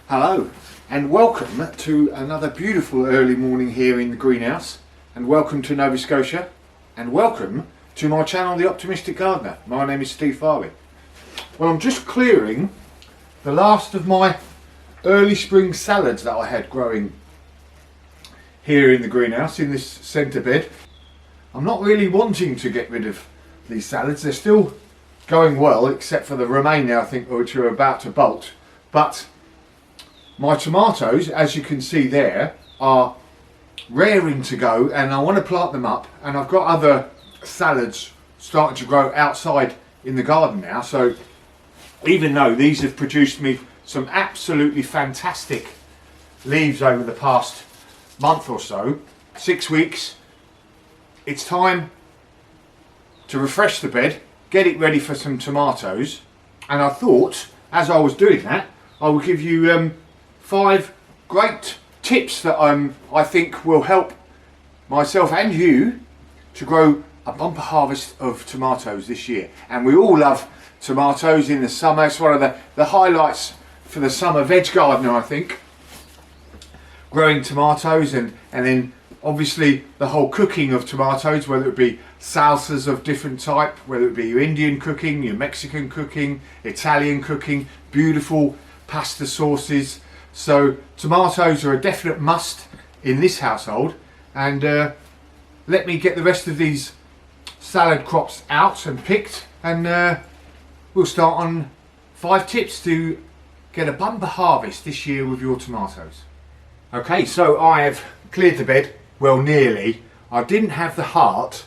Hello and welcome to another beautiful early morning here in the greenhouse, and welcome to Nova Scotia, and welcome to my channel The Optimistic Gardener. My name is Steve Farley. Well, I'm just clearing the last of my early spring salads that I had growing here in the greenhouse in this centre bed. I'm not really wanting to get rid of these salads. They're still going well, except for the remainder, I think, which are about to bolt. But my tomatoes, as you can see there, are raring to go, and I want to plant them up, and I've got other salads starting to grow outside in the garden now. So even though these have produced me some absolutely fantastic leaves over the past month or so, 6 weeks, it's time to refresh the bed, get it ready for some tomatoes. And I thought, as I was doing that, I will give you 5 great tips that I think will help myself and you to grow a bumper harvest of tomatoes this year. And we all love tomatoes in the summer. It's one of the highlights for the summer veg gardener, I think, growing tomatoes, and then obviously the whole cooking of tomatoes, whether it be salsas of different type, whether it be your Indian cooking, your Mexican cooking, Italian cooking, beautiful pasta sauces. So tomatoes are a definite must in this household. And let me get the rest of these salad crops out and picked, and we'll start on 5 tips to get a bumper harvest this year with your tomatoes. Okay, so I have cleared the bed, well, nearly. I didn't have the heart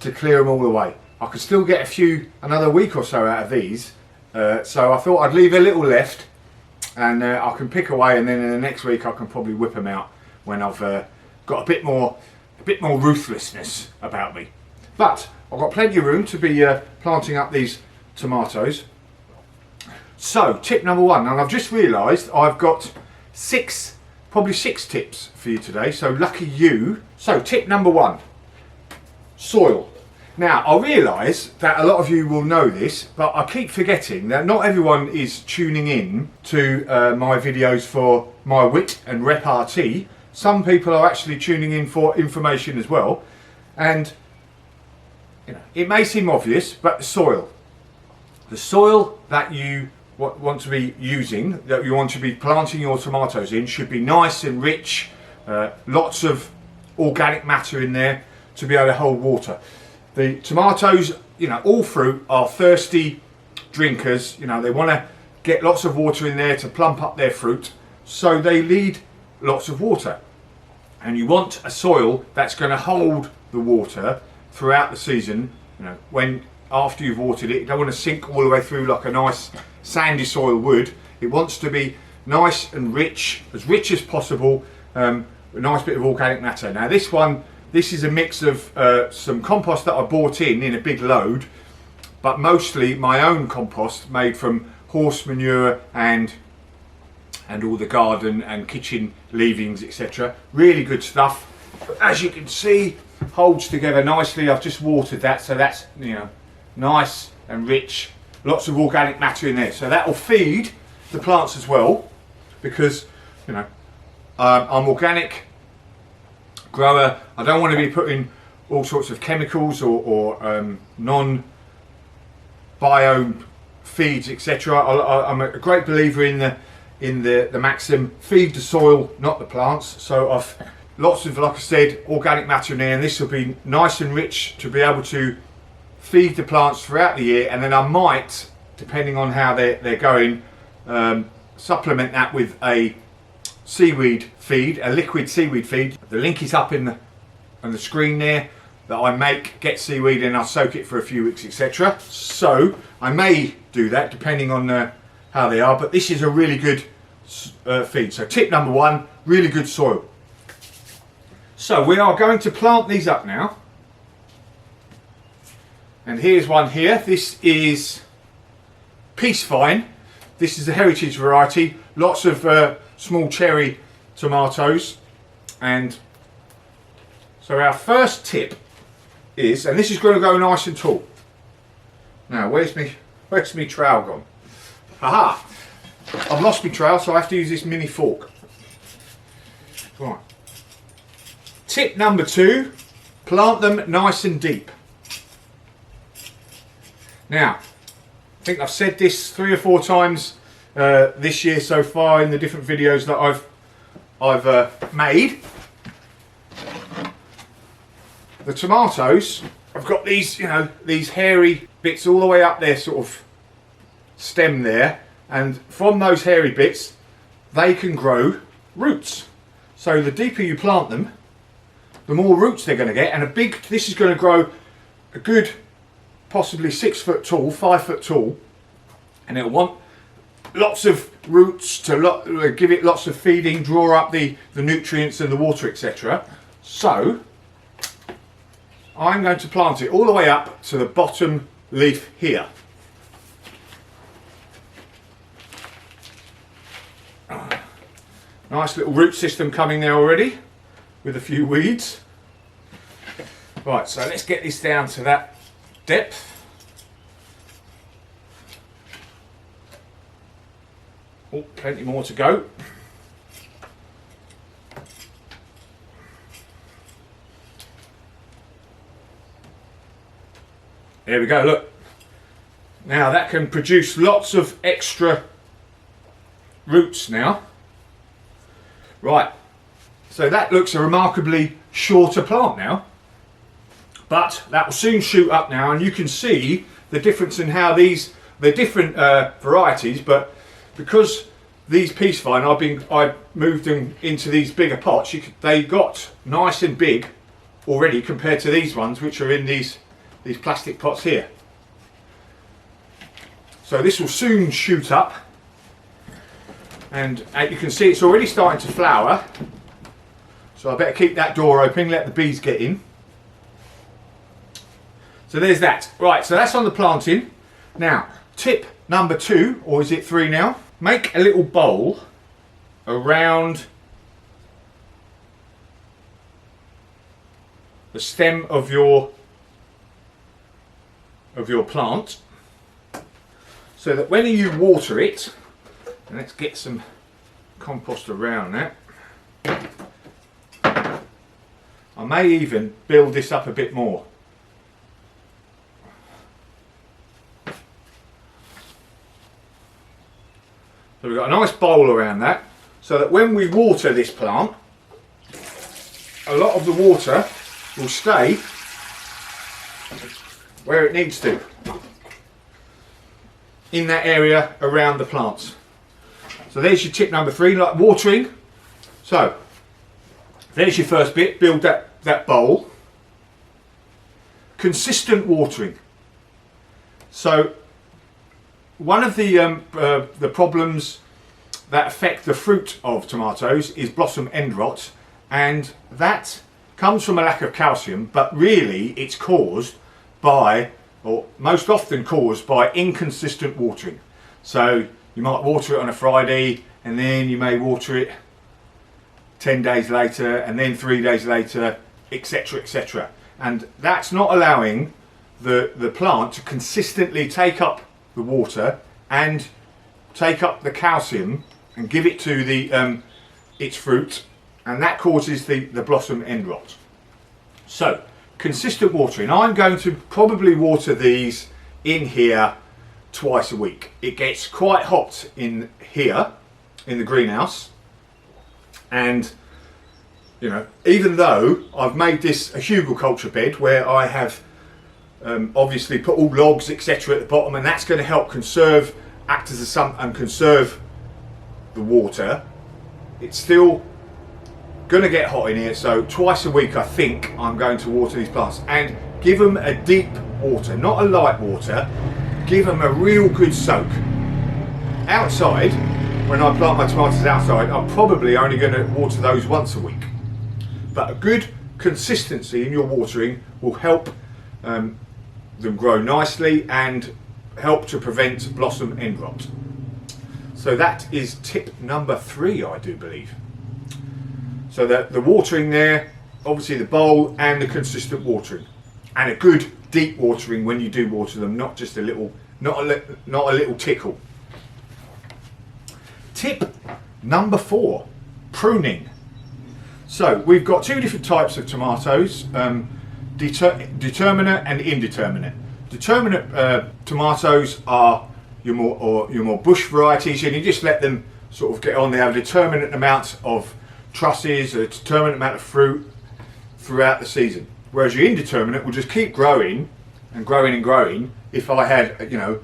to clear them all away. I could still get another week or so out of these, so I thought I'd leave a little left, and I can pick away, and then in the next week I can probably whip them out when I've got a bit more ruthlessness about me. But I've got plenty of room to be planting up these tomatoes. So tip number 1, and I've just realised I've got probably six tips for you today, so lucky you. So tip number 1, soil. Now, I realise that a lot of you will know this, but I keep forgetting that not everyone is tuning in to my videos for my wit and repartee. Some people are actually tuning in for information as well. And you know, it may seem obvious, but the soil that you want to be using, that you want to be planting your tomatoes in, should be nice and rich, lots of organic matter in there to be able to hold water. The tomatoes, you know, all fruit are thirsty drinkers. You know, they want to get lots of water in there to plump up their fruit, so they need lots of water. And you want a soil that's going to hold the water throughout the season. You know, after you've watered it, you don't want to sink all the way through like a nice sandy soil would. It wants to be nice and rich, as rich as possible, a nice bit of organic matter. Now this is a mix of some compost that I bought in a big load, but mostly my own compost made from horse manure and all the garden and kitchen leavings, etc. Really good stuff. But as you can see, holds together nicely. I've just watered that, so that's, you know, nice and rich, lots of organic matter in there. So that will feed the plants as well, because, you know, I'm organic grower. I don't want to be putting all sorts of chemicals or non-bio feeds, etc. I'm a great believer in the maxim, feed the soil, not the plants. So I've lots of, like I said, organic matter in there, and this will be nice and rich to be able to feed the plants throughout the year. And then I might, depending on how they're going, supplement that with a seaweed feed, a liquid seaweed feed. The link is up on the screen there, that I get seaweed and I'll soak it for a few weeks, etc. So I may do that depending on how they are, but this is a really good feed. So tip number 1, really good soil. So we are going to plant these up now, and here's one here. This is Peacevine. This is a heritage variety, lots of small cherry tomatoes. And so our first tip is, and this is going to go nice and tall. Now, where's me trowel gone? Aha! I've lost my trail, so I have to use this mini fork. Right. Tip number 2, plant them nice and deep. Now, I think I've said this 3 or 4 times this year so far in the different videos that I've made. The tomatoes, I've got these, you know, these hairy bits all the way up their sort of stem there, and from those hairy bits they can grow roots. So the deeper you plant them, the more roots they're going to get, and this is going to grow a good possibly 6 foot tall, 5 foot tall, and it'll want lots of roots to give it lots of feeding, draw up the nutrients and the water, etc. So I'm going to plant it all the way up to the bottom leaf here. Nice little root system coming there already with a few weeds. Right, so let's get this down to that depth. Oh, plenty more to go. There we go, look. Now that can produce lots of extra roots now. Right, so that looks a remarkably shorter plant now, but that will soon shoot up now, and you can see the difference in how they're different varieties, but because these peace vine, I moved them into these bigger pots, they got nice and big already compared to these ones which are in these plastic pots here. So this will soon shoot up, and you can see it's already starting to flower, so I better keep that door open, let the bees get in. So there's that. Right, so that's on the planting. Now tip number 2, or is it 3 now? Make a little bowl around the stem of your plant, so that when you water it, and let's get some compost around that. I may even build this up a bit more. So we've got a nice bowl around that, so that when we water this plant, a lot of the water will stay where it needs to, in that area around the plants. So there's your tip number 3, like watering. So there's your first bit, build that bowl. Consistent watering. So one of the problems that affect the fruit of tomatoes is blossom end rot, and that comes from a lack of calcium, but really it's caused by, or most often caused by, inconsistent watering. So you might water it on a Friday, and then you may water it 10 days later, and then 3 days later, etc, etc. And that's not allowing the plant to consistently take up the water and take up the calcium and give it to its fruit, and that causes the blossom end rot. So consistent watering. I'm going to probably water these in here twice a week. It gets quite hot in here in the greenhouse, and you know, even though I've made this a hugelkultur bed where I have obviously put all logs etc at the bottom, and that's going to help act as a sump and conserve the water, it's still going to get hot in here. So twice a week I think I'm going to water these plants, and give them a deep water, not a light water. Give them a real good soak. Outside, when I plant my tomatoes outside, I'm probably only going to water those once a week, but a good consistency in your watering will help them grow nicely and help to prevent blossom end rot. So that is tip number 3, I do believe. So that the watering there, obviously the bowl and the consistent watering, and a good deep watering when you do water them, not just a little, not a little tickle. tip number 4, pruning. So we've got two different types of tomatoes, determinate and indeterminate. Determinate tomatoes are your more bush varieties, and you just let them sort of get on. They have a determinate amount of trusses, a determinate amount of fruit throughout the season. Whereas your indeterminate will just keep growing and growing and growing. If I had, you know,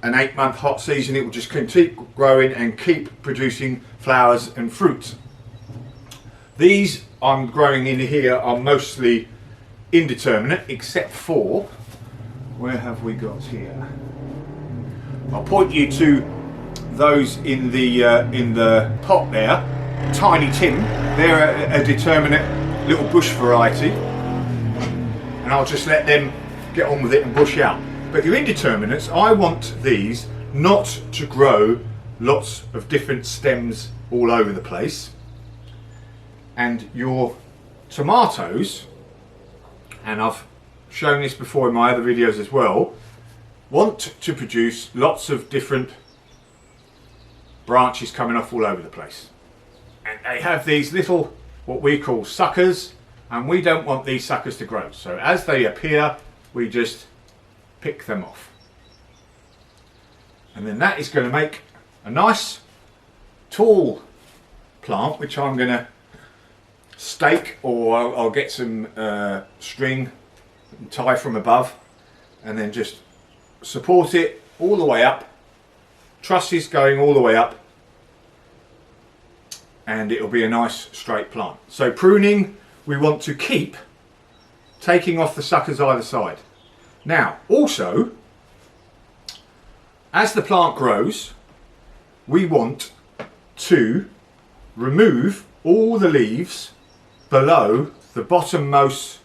an 8-month hot season, it will just keep growing and keep producing flowers and fruits. These I'm growing in here are mostly indeterminate, except for, where have we got here? I'll point you to those in the pot there. Tiny Tim, they're a determinate little bush variety, and I'll just let them get on with it and bush out. But your indeterminates, I want these not to grow lots of different stems all over the place. And your tomatoes, and I've shown this before in my other videos as well, want to produce lots of different branches coming off all over the place. And they have these little, what we call suckers, and we don't want these suckers to grow. So as they appear, we just pick them off. And then that is going to make a nice tall plant, which I'm going to stake, or I'll get some string and tie from above, and then just support it all the way up, trusses going all the way up, and it'll be a nice straight plant. So pruning, we want to keep taking off the suckers either side. Now also, as the plant grows, we want to remove all the leaves below the bottommost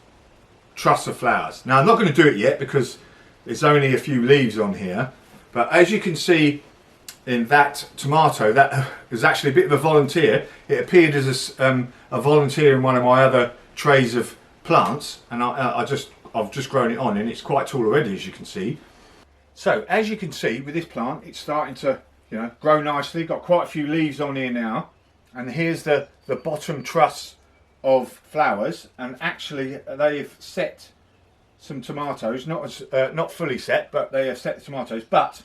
truss of flowers. Now I'm not going to do it yet because there's only a few leaves on here, but as you can see in that tomato, that is actually a bit of a volunteer. It appeared as a volunteer in one of my other trays of plants, and I've just grown it on, and it's quite tall already, as you can see. So as you can see with this plant, it's starting to, you know, grow nicely. Got quite a few leaves on here now, and here's the bottom truss of flowers, and actually they've set some tomatoes, not fully set, but they have set the tomatoes. But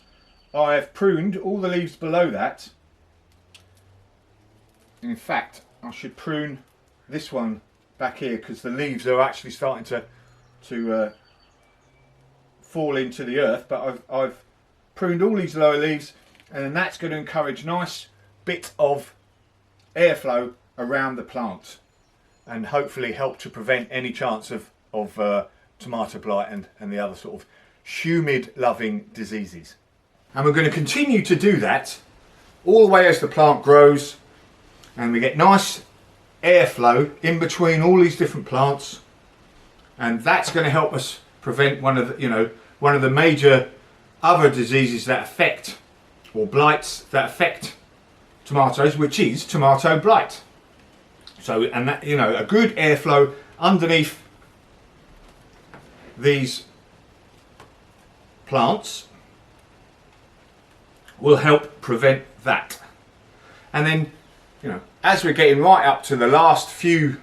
I have pruned all the leaves below that. In fact, I should prune this one back here because the leaves are actually starting to fall into the earth. But I've pruned all these lower leaves, and then that's going to encourage nice bit of airflow around the plant, and hopefully help to prevent any chance of tomato blight and the other sort of humid loving diseases. And we're going to continue to do that all the way as the plant grows, and we get nice airflow in between all these different plants, and that's going to help us prevent one of the major other diseases that affect, or blights that affect tomatoes, which is tomato blight. So, and that, you know, a good airflow underneath these plants will help prevent that. And then, you know, as we're getting right up to the last few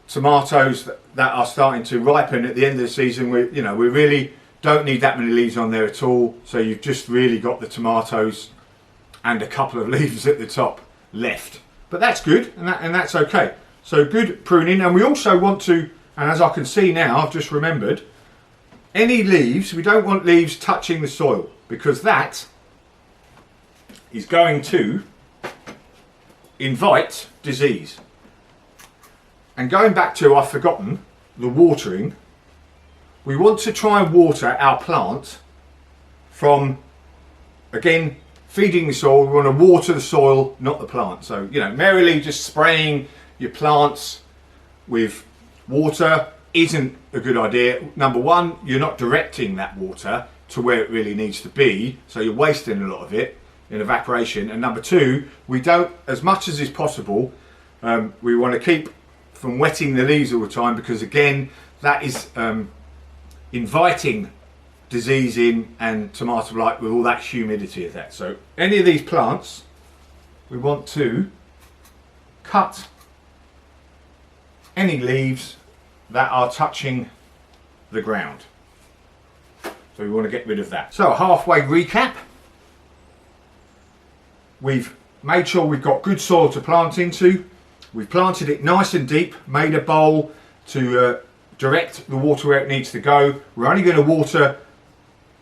tomatoes that are starting to ripen at the end of the season, we really don't need that many leaves on there at all. So you've just really got the tomatoes and a couple of leaves at the top left. But that's good, and that's okay. So good pruning. And we also want to, and as I can see now, I've just remembered, any leaves, we don't want leaves touching the soil, because that is going to invite disease. And going back to, I've forgotten, the watering, we want to try and water our plant from, again, feeding the soil. We want to water the soil, not the plant. So, you know, merrily just spraying your plants with water isn't a good idea. Number one, you're not directing that water to where it really needs to be, so you're wasting a lot of it in evaporation. And number two, we don't, as much as is possible, we want to keep from wetting the leaves all the time, because again, that is inviting diseasing and tomato blight with all that humidity of that. So any of these plants, we want to cut any leaves that are touching the ground. So we want to get rid of that. So halfway recap. We've made sure we've got good soil to plant into. We've planted it nice and deep, made a bowl to direct the water where it needs to go. We're only going to water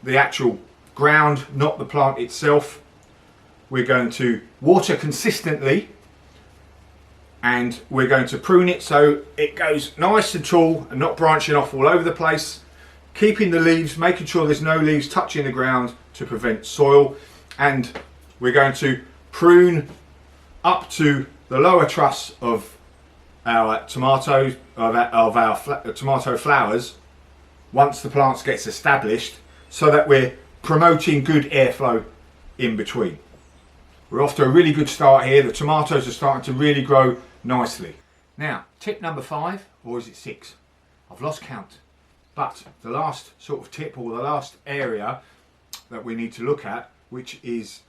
the actual ground, not the plant itself. We're going to water consistently, and we're going to prune it so it goes nice and tall and not branching off all over the place, keeping the leaves, making sure there's no leaves touching the ground to prevent soil. And we're going to prune up to the lower truss of our tomatoes, of our tomato flowers, once the plants gets established, so that we're promoting good airflow in between. We're off to a really good start here. The tomatoes are starting to really grow nicely. Now, tip number 5, or is it 6? I've lost count. But the last sort of tip, or the last area that we need to look at, which is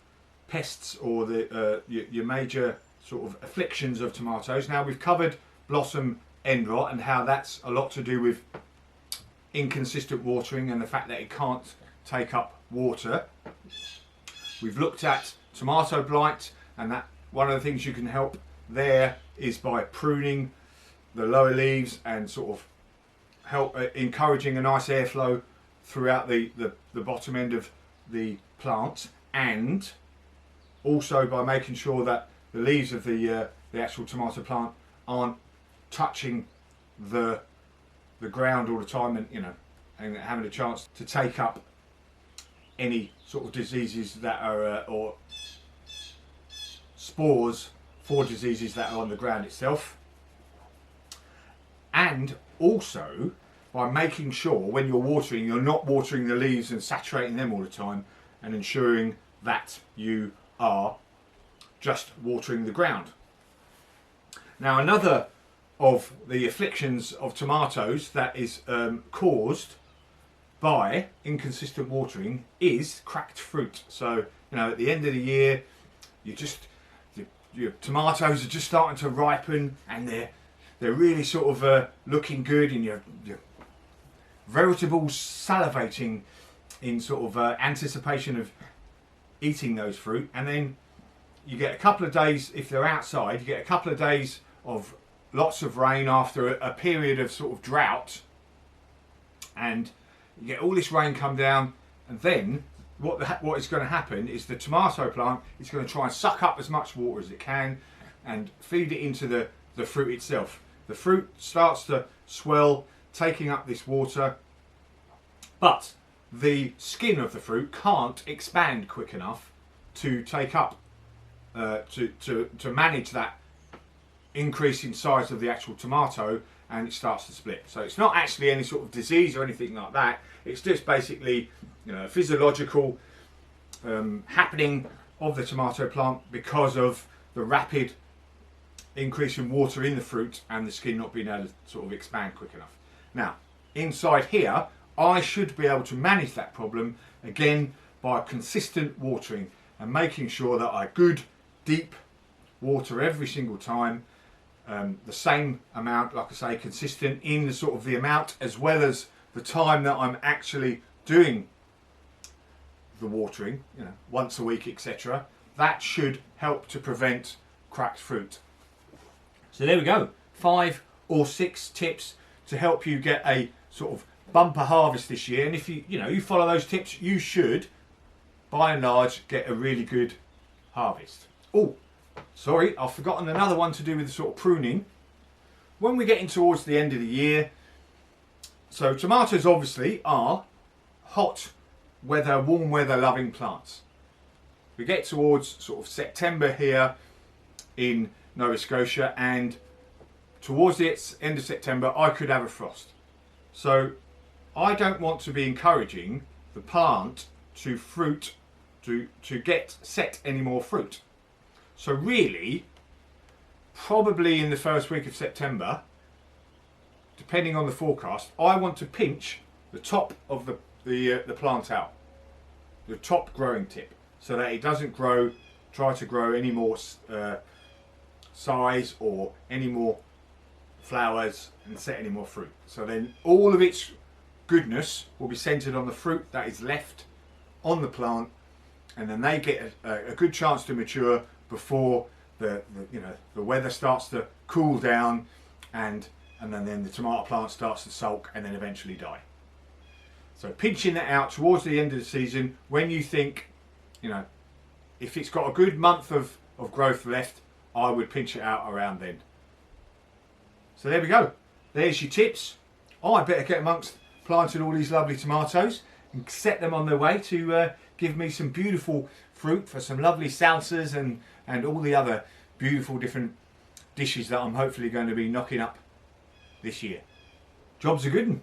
pests, or the your major sort of afflictions of tomatoes. Now, we've covered blossom end rot and how that's a lot to do with inconsistent watering and the fact that it can't take up water. We've looked at tomato blight, and that one of the things you can help there is by pruning the lower leaves and sort of help encouraging a nice airflow throughout the bottom end of the plant, and also by making sure that the leaves of the actual tomato plant aren't touching the ground all the time, and and having a chance to take up any sort of diseases that are or spores for diseases that are on the ground itself. And also by making sure when you're watering, you're not watering the leaves and saturating them all the time, and ensuring that you are just watering the ground. Now, another of the afflictions of tomatoes that is caused by inconsistent watering is cracked fruit. So at the end of the year, your tomatoes are just starting to ripen, and they're really sort of looking good, and you're veritable salivating in sort of anticipation of eating those fruit. And then you get a couple of days, if they're outside, you get a couple of days of lots of rain after a period of sort of drought, and you get all this rain come down, and then what is going to happen is the tomato plant is going to try and suck up as much water as it can and feed it into the fruit itself. The fruit starts to swell, taking up this water, but the skin of the fruit can't expand quick enough to take up to manage that increase in size of the actual tomato, and it starts to split. So it's not actually any sort of disease or anything like that. It's just basically a physiological happening of the tomato plant because of the rapid increase in water in the fruit and the skin not being able to sort of expand quick enough. Now, inside here, I should be able to manage that problem again by consistent watering and making sure that I good deep water every single time, the same amount, like I say, consistent in the sort of the amount as well as the time that I'm actually doing the watering, once a week, etc. That should help to prevent cracked fruit. So there we go, 5 or 6 tips to help you get a sort of bumper harvest this year. And if you follow those tips, you should by and large get a really good harvest. Oh, sorry, I've forgotten another one to do with the sort of pruning. When we're getting towards the end of the year, so tomatoes obviously are hot weather, warm weather loving plants. We get towards sort of September here in Nova Scotia, and towards the end of September I could have a frost. So I don't want to be encouraging the plant to get set any more fruit. So really, probably in the first week of September, depending on the forecast, I want to pinch the top of the the plant out, the top growing tip, so that it doesn't try to grow any more size or any more flowers and set any more fruit. So then all of its goodness will be centered on the fruit that is left on the plant, and then they get a good chance to mature before the weather starts to cool down, and then the tomato plant starts to sulk and then eventually die. So pinching that out towards the end of the season, when you think, if it's got a good month of growth left, I would pinch it out around then. So there we go. There's your tips. I better get amongst planting all these lovely tomatoes and set them on their way to give me some beautiful fruit for some lovely salsas and all the other beautiful different dishes that I'm hopefully going to be knocking up this year. Job's a good one.